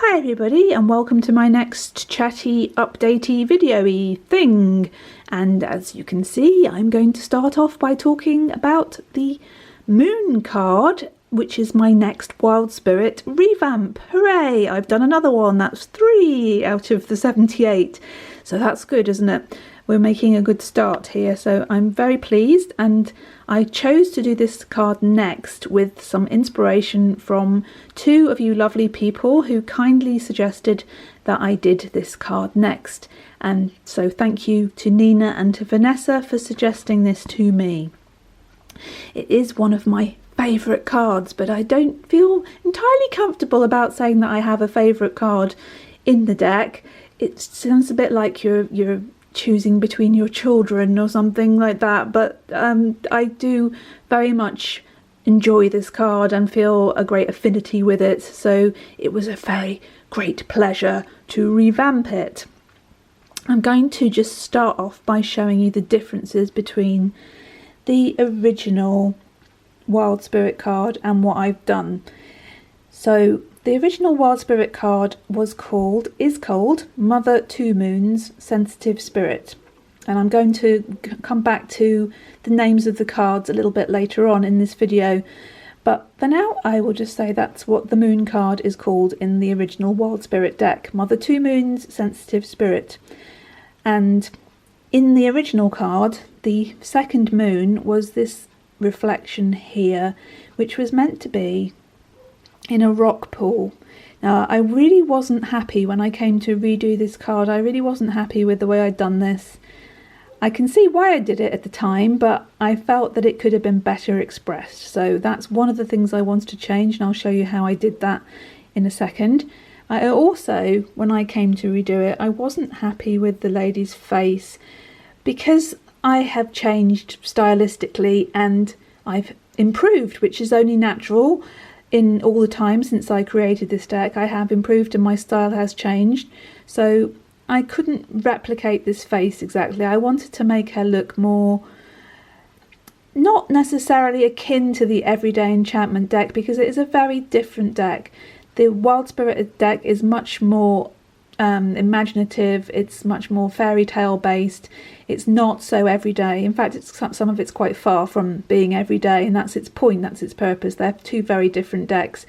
Hi everybody, and welcome to my next chatty, updatey, video-y thing. And as you can see, I'm going to start off by talking about the Moon card, which is my next Wild Spirit revamp. Hooray! I've done another one. That's 3 out of the 78. So that's good, isn't it? We're making a good start here, so I'm very pleased, and I chose to do this card next with some inspiration from 2 of you lovely people who kindly suggested that I did this card next. And so thank you to Nina and to Vanessa for suggesting this to me. It is one of my favourite cards, but I don't feel entirely comfortable about saying that I have a favourite card in the deck. It sounds a bit like you're choosing between your children or something like that, but I do very much enjoy this card and feel a great affinity with it, so it was a very great pleasure to revamp it. I'm going to just start off by showing you the differences between the original Wild Spirit card and what I've done. So the original Wild Spirit card is called Mother Two Moons Sensitive Spirit, and I'm going to come back to the names of the cards a little bit later on in this video, but for now I will just say that's what the Moon card is called in the original Wild Spirit deck, Mother Two Moons Sensitive Spirit. And in the original card, the second moon was this reflection here, which was meant to be in a rock pool. Now, I really wasn't happy when I came to redo this card. I really wasn't happy with the way I'd done this. I can see why I did it at the time, but I felt that it could have been better expressed. So that's one of the things I wanted to change, and I'll show you how I did that in a second. I also, when I came to redo it, I wasn't happy with the lady's face, because I have changed stylistically and I've improved, which is only natural. In all the time since I created this deck, I have improved and my style has changed, so I couldn't replicate this face exactly. I wanted to make her look more, not necessarily akin to the Everyday Enchantment deck, because it is a very different deck. The Wild Spirit deck is much more imaginative, it's much more fairy tale based, it's not so everyday. In fact, some of it's quite far from being everyday, and that's its point, that's its purpose. They're 2 very different decks,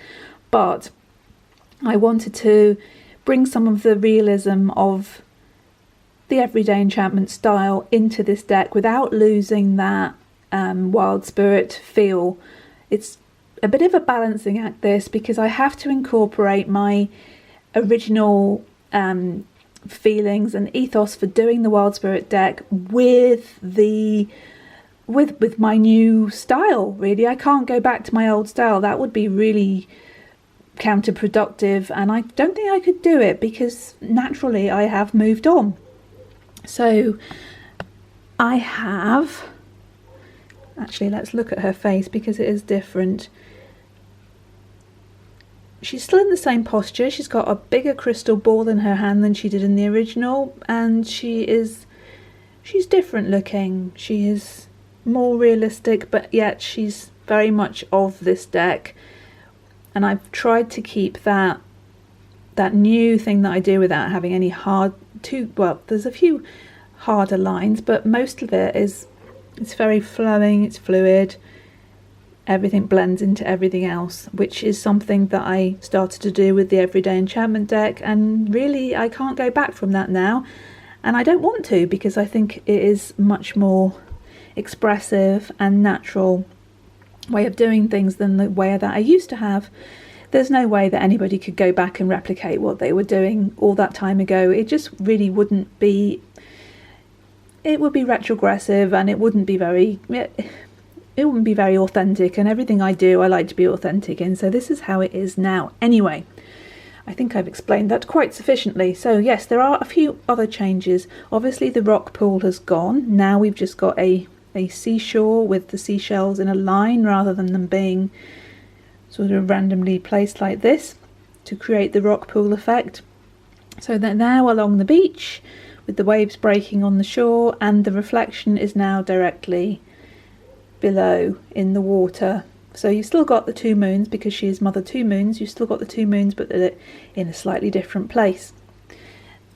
but I wanted to bring some of the realism of the Everyday Enchantment style into this deck without losing that Wild Spirit feel. It's a bit of a balancing act, this, because I have to incorporate my original feelings and ethos for doing the Wild Spirit deck with my new style. Really, I can't go back to my old style. That would be really counterproductive, and I don't think I could do it, because naturally I have moved on. So I have, actually, let's look at her face, because it is different. She's still in the same posture. She's got a bigger crystal ball in her hand than she did in the original, and she's different looking. She is more realistic, but yet she's very much of this deck. And I've tried to keep that new thing that I do without having any there's a few harder lines, but most of it's very flowing, it's fluid. Everything blends into everything else, which is something that I started to do with the Everyday Enchantment deck, and really I can't go back from that now, and I don't want to, because I think it is much more expressive and natural way of doing things than the way that I used to have. There's no way that anybody could go back and replicate what they were doing all that time ago. It just really wouldn't be, it would be retrogressive, and it wouldn't be very authentic, and everything I do I like to be authentic in, so this is how it is now. Anyway, I think I've explained that quite sufficiently. So yes, there are a few other changes. Obviously the rock pool has gone. Now we've just got a seashore with the seashells in a line, rather than them being sort of randomly placed like this to create the rock pool effect. So they're now along the beach with the waves breaking on the shore, and the reflection is now directly below in the water, So you've still got the 2 moons because she is Mother 2 Moons. You've still got the 2 moons, but they're in a slightly different place.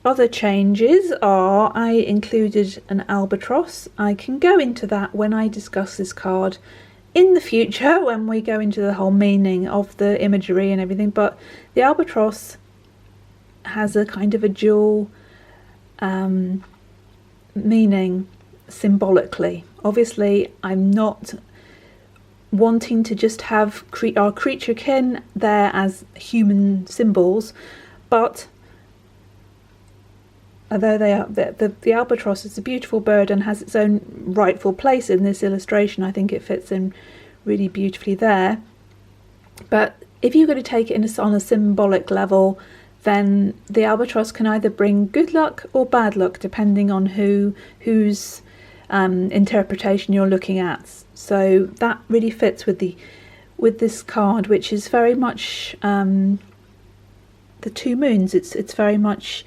Other changes are I included an albatross. I can go into that when I discuss this card in the future, when we go into the whole meaning of the imagery and everything. But the albatross has a kind of a dual meaning symbolically. Obviously, I'm not wanting to just have our creature kin there as human symbols, but although they are the albatross is a beautiful bird and has its own rightful place in this illustration, I think it fits in really beautifully there. But if you're going to take it on a symbolic level, then the albatross can either bring good luck or bad luck depending on whose interpretation you're looking at. So that really fits with this card, which is very much the 2 moons. It's very much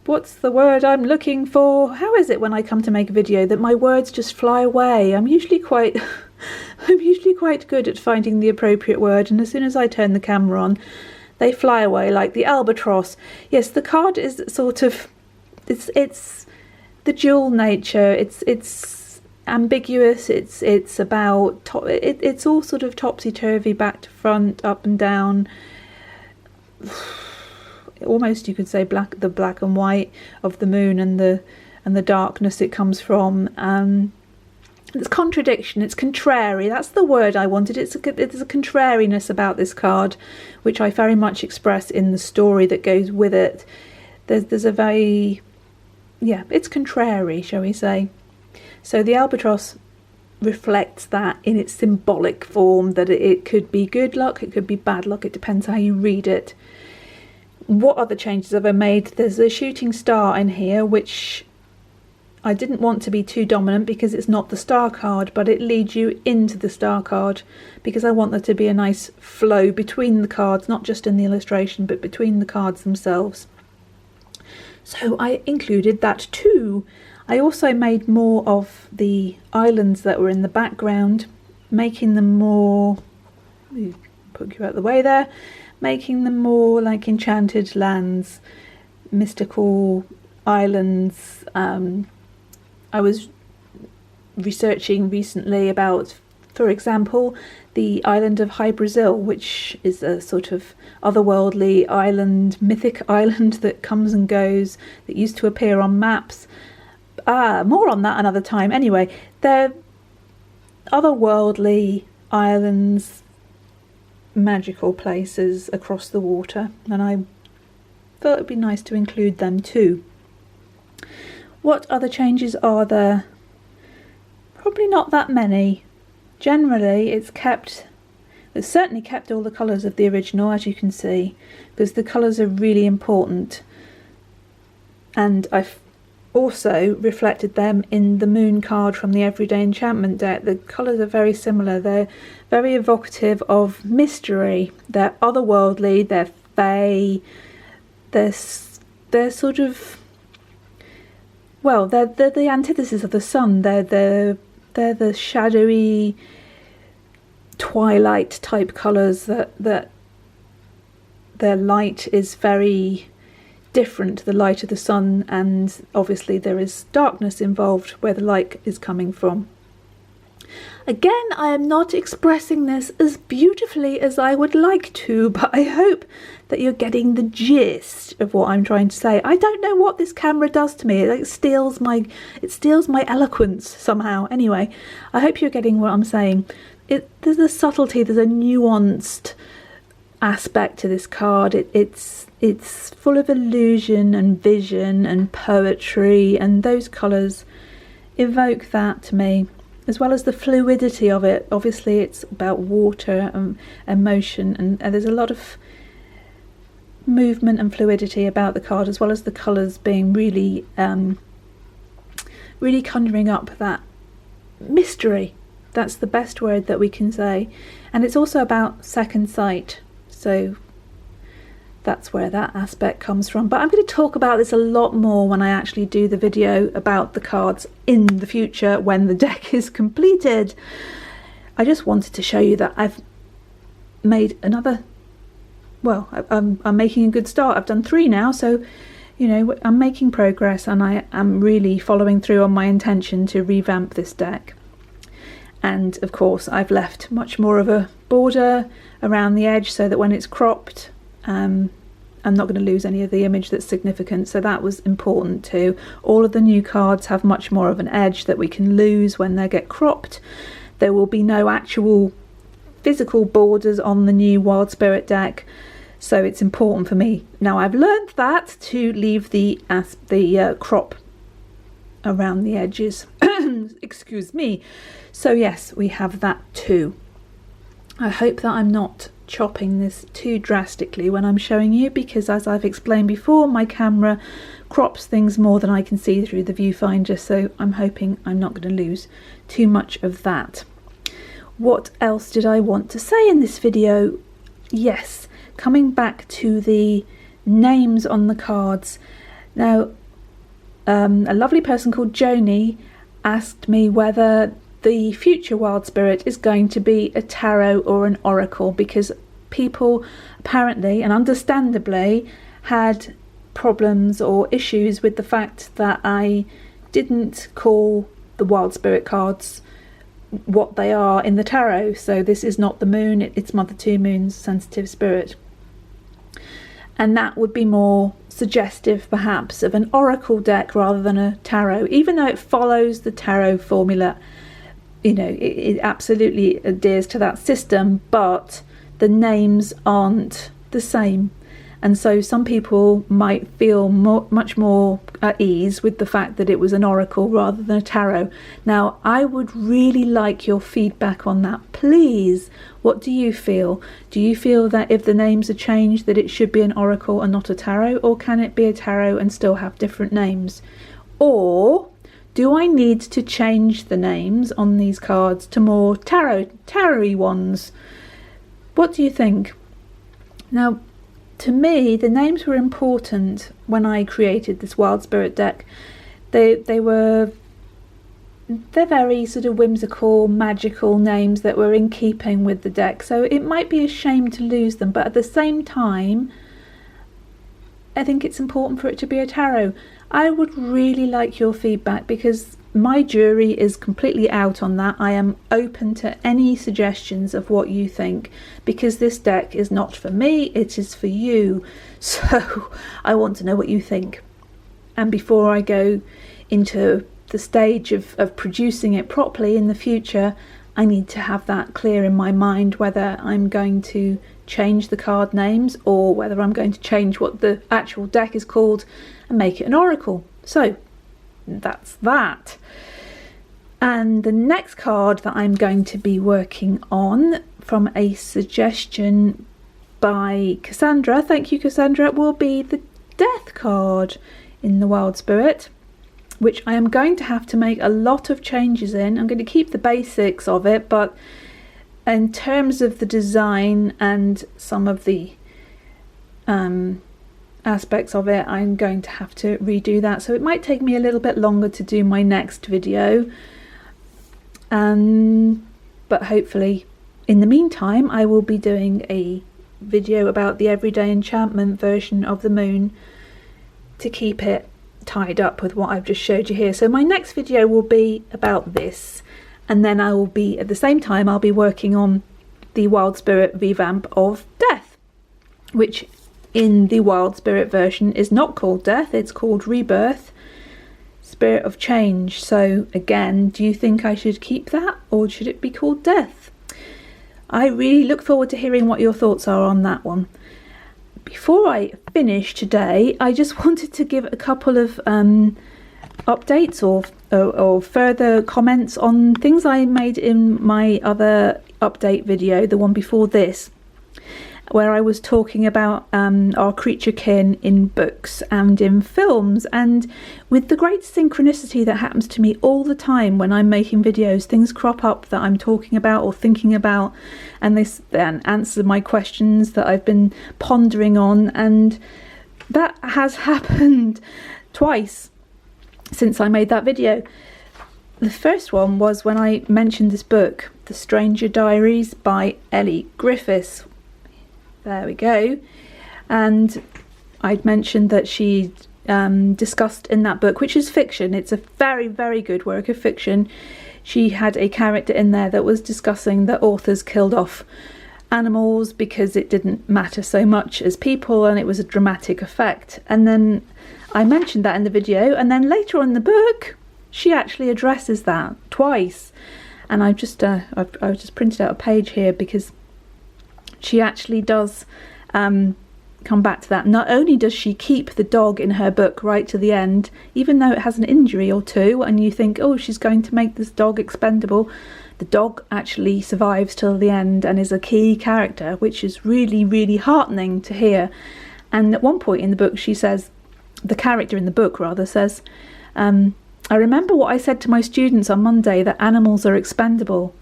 what's the word I'm looking for? How is it when I come to make a video that my words just fly away? I'm usually quite good at finding the appropriate word, and as soon as I turn the camera on, they fly away, like the albatross. Yes, the card is sort of it's the dual nature. It's ambiguous. It's about it's all sort of topsy-turvy, back to front, up and down. Almost you could say the black and white of the moon and the darkness it comes from. It's contradiction, it's contrary, that's the word I wanted. There's a contrariness about this card, which I very much express in the story that goes with it. There's a very, it's contrary, shall we say. So the albatross reflects that in its symbolic form, that it could be good luck, it could be bad luck, it depends how you read it. What other changes have I made? There's a shooting star in here, which I didn't want to be too dominant because it's not the star card, but it leads you into the star card because I want there to be a nice flow between the cards, not just in the illustration, but between the cards themselves. So I included that too. I also made more of the islands that were in the background, making them more, put you out of the way there, making them more like enchanted lands, mystical islands. I was researching recently about, for example, the island of High Brazil, which is a sort of otherworldly island, mythic island that comes and goes, that used to appear on maps. More on that another time. Anyway, they're otherworldly islands, magical places across the water, and I thought it would be nice to include them too. What other changes are there? Probably not that many. Generally it's certainly kept all the colours of the original, as you can see, because the colours are really important, and I've also reflected them in the moon card from the Everyday Enchantment deck. The colours are very similar. They're very evocative of mystery. They're otherworldly, they're fae, they're sort of, well, they're the antithesis of the sun. They're the shadowy twilight type colours that their light is very different to the light of the sun, and obviously there is darkness involved where the light is coming from. Again, I am not expressing this as beautifully as I would like to, but I hope that you're getting the gist of what I'm trying to say. I don't know what this camera does to me. It steals my eloquence somehow. Anyway, I hope you're getting what I'm saying. There's a subtlety, there's a nuanced aspect to this card. It's full of illusion and vision and poetry, and those colours evoke that to me, as well as the fluidity of it. Obviously it's about water and emotion, and there's a lot of movement and fluidity about the card, as well as the colours being really really conjuring up that mystery. That's the best word that we can say. And it's also about second sight, so that's where that aspect comes from. But I'm going to talk about this a lot more when I actually do the video about the cards in the future, when the deck is completed. I just wanted to show you that I've made another, well, I'm making a good start. I've done 3 now, so you know, I'm making progress, and I am really following through on my intention to revamp this deck. And of course I've left much more of a border around the edge so that when it's cropped, I'm not going to lose any of the image that's significant, so that was important too. All of the new cards have much more of an edge that we can lose when they get cropped. There will be no actual physical borders on the new Wild Spirit deck, so it's important for me. Now I've learned that to leave the crop around the edges. Excuse me. So yes, we have that too. I hope that I'm not chopping this too drastically when I'm showing you, because as I've explained before, my camera crops things more than I can see through the viewfinder, so I'm hoping I'm not going to lose too much of that. What else did I want to say in this video? Yes, coming back to the names on the cards. Now, a lovely person called Joni asked me whether the future Wild Spirit is going to be a tarot or an oracle, because people apparently and understandably had problems or issues with the fact that I didn't call the Wild Spirit cards what they are in the tarot. So this is not the moon, it's Mother Two Moons, sensitive spirit, and that would be more suggestive perhaps of an oracle deck rather than a tarot, even though it follows the tarot formula. You know, it absolutely adheres to that system, but the names aren't the same, and so some people might feel much more at ease with the fact that it was an oracle rather than a tarot. Now, I would really like your feedback on that, please. What do you feel? Do you feel that if the names are changed that it should be an oracle and not a tarot, or can it be a tarot and still have different names? Or do I need to change the names on these cards to more tarot-y ones? What do you think? Now, to me, the names were important when I created this Wild Spirit deck. They're very sort of whimsical, magical names that were in keeping with the deck, so it might be a shame to lose them, but at the same time, I think it's important for it to be a tarot. I would really like your feedback, because my jury is completely out on that. I am open to any suggestions of what you think, because this deck is not for me, it is for you. So I want to know what you think. And before I go into the stage of producing it properly in the future, I need to have that clear in my mind, whether I'm going to change the card names or whether I'm going to change what the actual deck is called and make it an oracle. So that's that. And the next card that I'm going to be working on, from a suggestion by Cassandra, thank you Cassandra, will be the Death card in the Wild Spirit, which I am going to have to make a lot of changes in. I'm going to keep the basics of it, but in terms of the design and some of the aspects of it, I'm going to have to redo that, so it might take me a little bit longer to do my next video, but hopefully in the meantime I will be doing a video about the everyday enchantment version of the moon to keep it tied up with what I've just showed you here. So my next video will be about this, and then I will be, at the same time, I'll be working on the Wild Spirit revamp of Death, which in the Wild Spirit version is not called Death, it's called Rebirth, Spirit of Change. So again, do you think I should keep that, or should it be called Death? I really look forward to hearing what your thoughts are on that one. Before I finish today, I just wanted to give a couple of updates or further comments on things I made in my other update video, the one before this, where I was talking about our creature kin in books and in films. And with the great synchronicity that happens to me all the time when I'm making videos, things crop up that I'm talking about or thinking about, and they then answer my questions that I've been pondering on, and that has happened twice since I made that video. The first one was when I mentioned this book, The Stranger Diaries by Elly Griffiths. There we go. And I'd mentioned that she discussed in that book, which is fiction, it's a very, very good work of fiction, she had a character in there that was discussing that authors killed off animals because it didn't matter so much as people, and it was a dramatic effect. And then I mentioned that in the video, and then later on in the book she actually addresses that twice. And I've just printed out a page here because she actually does come back to that. Not only does she keep the dog in her book right to the end, even though it has an injury or two and you think, oh, she's going to make this dog expendable, the dog actually survives till the end and is a key character, which is really, really heartening to hear. And at one point in the book she says, the character in the book rather says, I remember what I said to my students on Monday, that animals are expendable.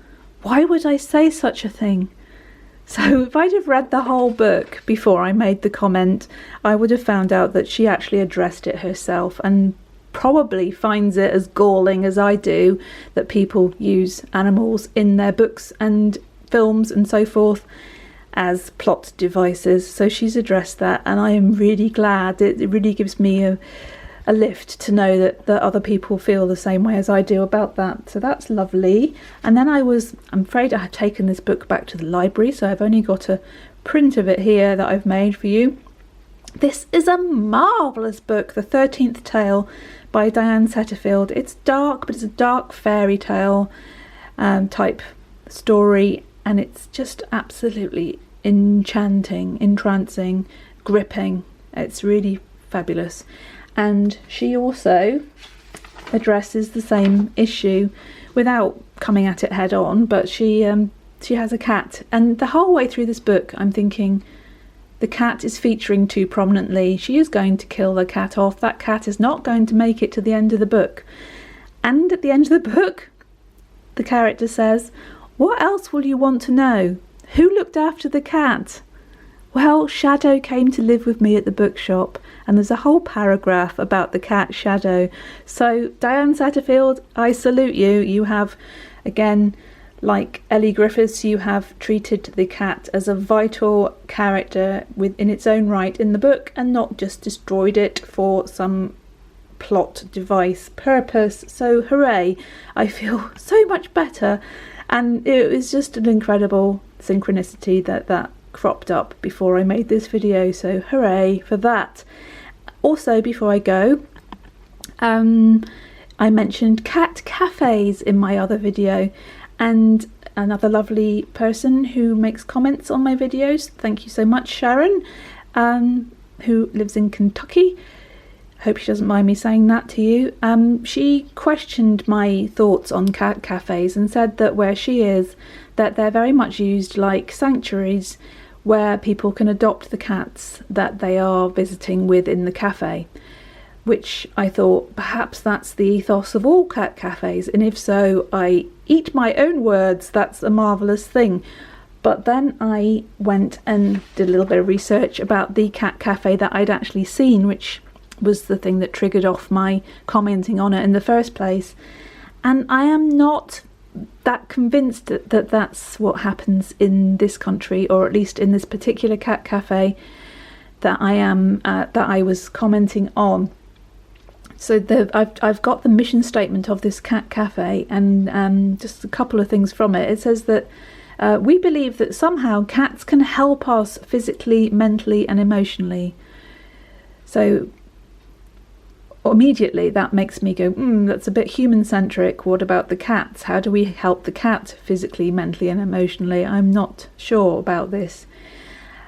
Why would I say such a thing? So if I'd have read the whole book before I made the comment, I would have found out that she actually addressed it herself, and probably finds it as galling as I do that people use animals in their books and films and so forth as plot devices. So she's addressed that, and I am really glad. It really gives me a lift to know that other people feel the same way as I do about that. So that's lovely. And then I'm afraid I had taken this book back to the library, so I've only got a print of it here that I've made for you. This is a marvellous book, The 13th Tale by Diane Setterfield. It's dark, but it's a dark fairy tale type story, and it's just absolutely enchanting, entrancing, gripping. It's really fabulous. And she also addresses the same issue without coming at it head on, but she has a cat, and the whole way through this book I'm thinking, the cat is featuring too prominently. She is going to kill the cat off. That cat is not going to make it to the end of the book. And at the end of the book, the character says, what else will you want to know? Who looked after the cat? Well, Shadow came to live with me at the bookshop, and there's a whole paragraph about the cat Shadow. So Diane Setterfield, I salute you. You have, again, like Elly Griffiths, you have treated the cat as a vital character in its own right in the book, and not just destroyed it for some plot device purpose. So hooray, I feel so much better. And it was just an incredible synchronicity that cropped up before I made this video, so hooray for that. Also, before I go, I mentioned cat cafes in my other video, and another lovely person who makes comments on my videos, thank you so much, Sharon, who lives in Kentucky. Hope she doesn't mind me saying that to you. She questioned my thoughts on cat cafes and said that where she is, that they're very much used like sanctuaries where people can adopt the cats that they are visiting with in the cafe, which I thought perhaps that's the ethos of all cat cafes, and if so, I eat my own words. That's a marvellous thing. But then I went and did a little bit of research about the cat cafe that I'd actually seen, which was the thing that triggered off my commenting on it in the first place, and I am not that convinced that that's what happens in this country, or at least in this particular cat cafe that I was commenting on. So I've got the mission statement of this cat cafe, and just a couple of things from it. It says that we believe that somehow cats can help us physically, mentally and emotionally. So immediately that makes me go, that's a bit human-centric. What about the cats? How do we help the cat physically, mentally and emotionally? I'm not sure about this.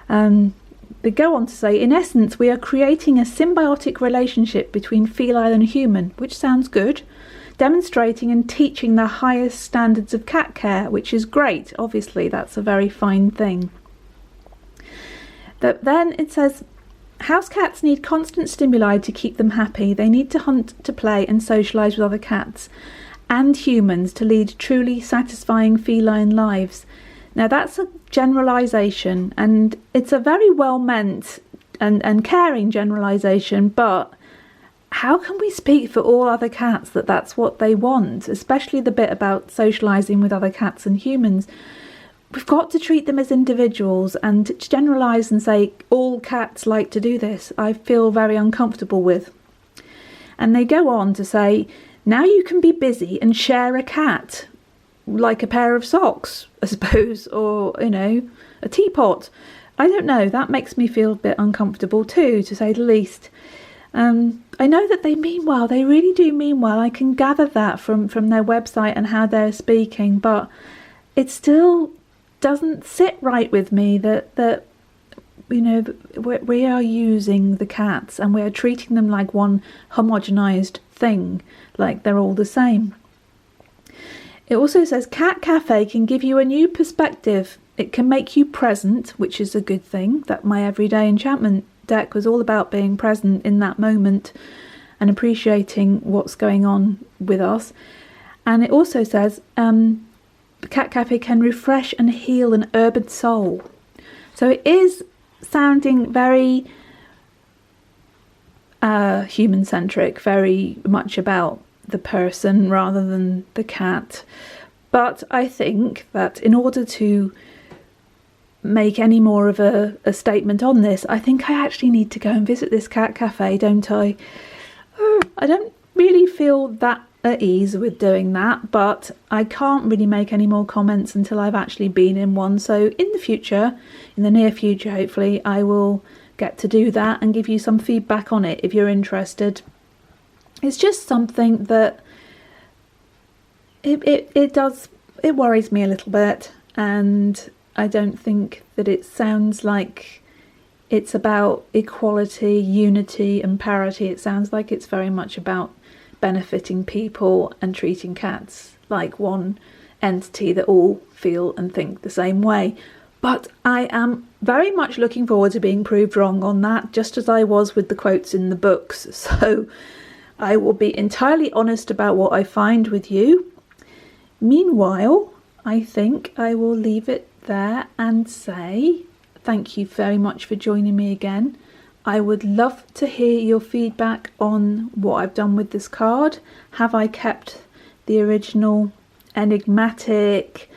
They go on to say, in essence, we are creating a symbiotic relationship between feline and human, which sounds good, demonstrating and teaching the highest standards of cat care, which is great. Obviously, that's a very fine thing. But then it says, house cats need constant stimuli to keep them happy. They need to hunt, to play and socialise with other cats and humans to lead truly satisfying feline lives. Now that's a generalisation, and it's a very well meant and caring generalisation, but how can we speak for all other cats that that's what they want, especially the bit about socialising with other cats and humans? We've got to treat them as individuals, and to generalise and say all cats like to do this, I feel very uncomfortable with. And they go on to say, now you can be busy and share a cat, like a pair of socks, I suppose, or, you know, a teapot. I don't know, that makes me feel a bit uncomfortable too, to say the least. I know that they mean well, they really do mean well. I can gather that from their website and how they're speaking, but it still doesn't sit right with me that you know, we are using the cats and we're treating them like one homogenized thing, like they're all the same. It also says Cat Cafe can give you a new perspective. It can make you present, which is a good thing. That my everyday enchantment deck was all about being present in that moment and appreciating what's going on with us. And it also says the Cat Cafe can refresh and heal an urban soul. So it is sounding very human-centric, very much about the person rather than the cat. But I think that in order to make any more of a statement on this, I think I actually need to go and visit this cat cafe, don't I? I don't really feel that at ease with doing that, but I can't really make any more comments until I've actually been in one. So in the future, in the near future, hopefully, I will get to do that and give you some feedback on it if you're interested. It's just something that it worries me a little bit, and I don't think that it sounds like it's about equality, unity and parity. It sounds like it's very much about benefiting people and treating cats like one entity that all feel and think the same way. But I am very much looking forward to being proved wrong on that, just as I was with the quotes in the books. So I will be entirely honest about what I find with you. Meanwhile, I think I will leave it there and say thank you very much for joining me again. I would love to hear your feedback on what I've done with this card. Have I kept the original enigmatic,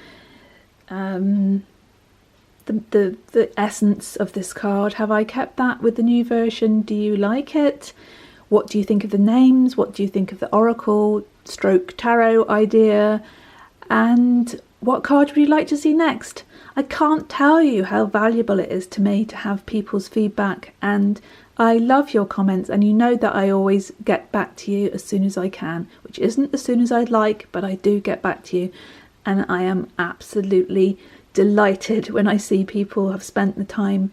the essence of this card? Have I kept that with the new version? Do you like it? What do you think of the names? What do you think of the Oracle stroke tarot idea? And what card would you like to see next? I can't tell you how valuable it is to me to have people's feedback, and I love your comments, and you know that I always get back to you as soon as I can, which isn't as soon as I'd like, but I do get back to you, and I am absolutely delighted when I see people have spent the time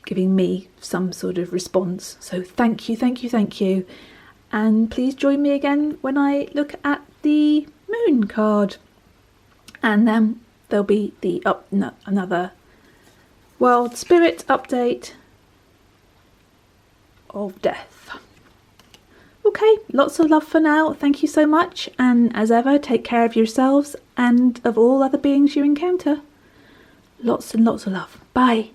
giving me some sort of response. So thank you, thank you, thank you. And please join me again when I look at the moon card. And then there'll be the another World Spirit update of death. Okay, lots of love for now. Thank you so much. And as ever, take care of yourselves and of all other beings you encounter. Lots and lots of love. Bye.